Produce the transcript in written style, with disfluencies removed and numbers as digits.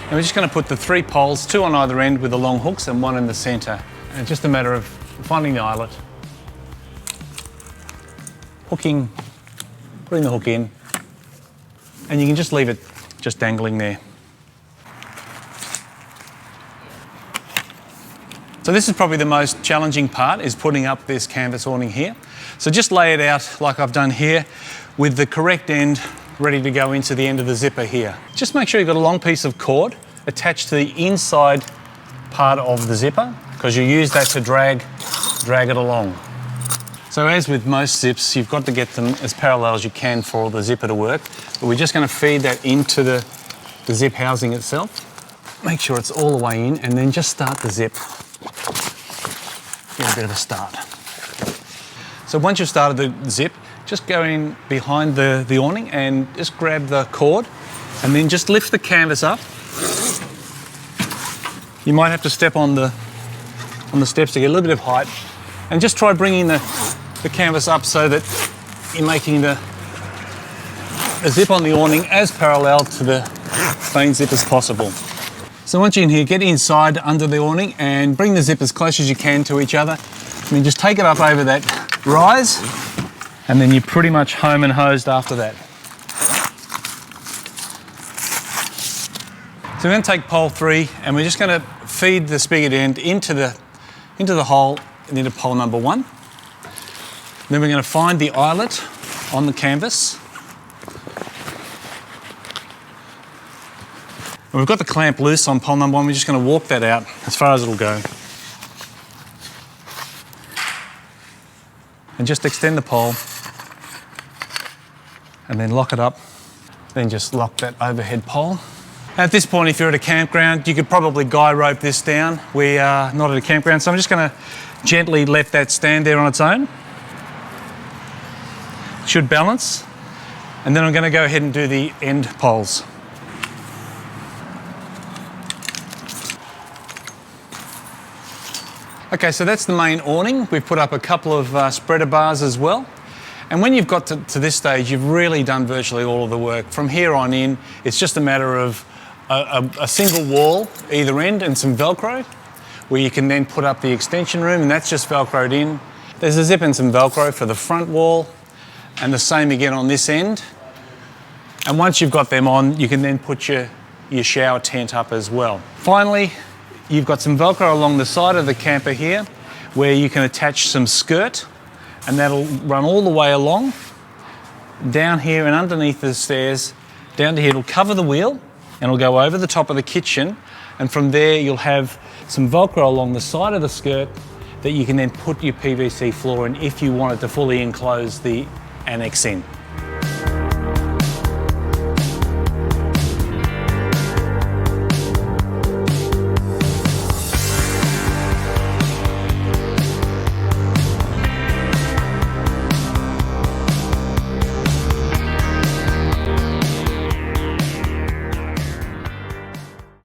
And we're just going to put the 3 poles, 2 on either end with the long hooks and 1 in the centre. And it's just a matter of finding the eyelet, hooking, putting the hook in, and you can just leave it just dangling there. So this is probably the most challenging part, is putting up this canvas awning here. So just lay it out like I've done here with the correct end ready to go into the end of the zipper here. Just make sure you've got a long piece of cord attached to the inside part of the zipper, because you use that to drag it along. So as with most zips, you've got to get them as parallel as you can for the zipper to work. But we're just going to feed that into the zip housing itself. Make sure it's all the way in, and then just start the zip. Get a bit of a start. So once you've started the zip, just go in behind the awning and just grab the cord, and then just lift the canvas up. You might have to step on the steps to get a little bit of height, and just try bringing the canvas up so that you're making the zip on the awning as parallel to the main zip as possible. So once you're in here, get inside under the awning and bring the zip as close as you can to each other. And then just take it up over that rise, and then you're pretty much home and hosed after that. So we're going to take pole 3 and we're just going to feed the spigot end into the hole and into pole number 1. Then we're going to find the eyelet on the canvas. And we've got the clamp loose on pole number 1, we're just going to walk that out as far as it'll go. And just extend the pole and then lock it up. Then just lock that overhead pole. At this point, if you're at a campground, you could probably guy rope this down. We are not at a campground, so I'm just going to gently let that stand there on its own. It should balance. And then I'm going to go ahead and do the end poles. Okay, so that's the main awning. We've put up a couple of spreader bars as well. And when you've got to this stage, you've really done virtually all of the work. From here on in, it's just a matter of a single wall either end and some Velcro, where you can then put up the extension room, and that's just Velcroed in. There's a zip and some Velcro for the front wall, and the same again on this end. And once you've got them on, you can then put your shower tent up as well. Finally, you've got some Velcro along the side of the camper here, where you can attach some skirt, and that'll run all the way along, down here and underneath the stairs, down to here. It'll cover the wheel, and it'll go over the top of the kitchen, and from there you'll have some Velcro along the side of the skirt that you can then put your PVC floor in if you wanted to fully enclose the annex in.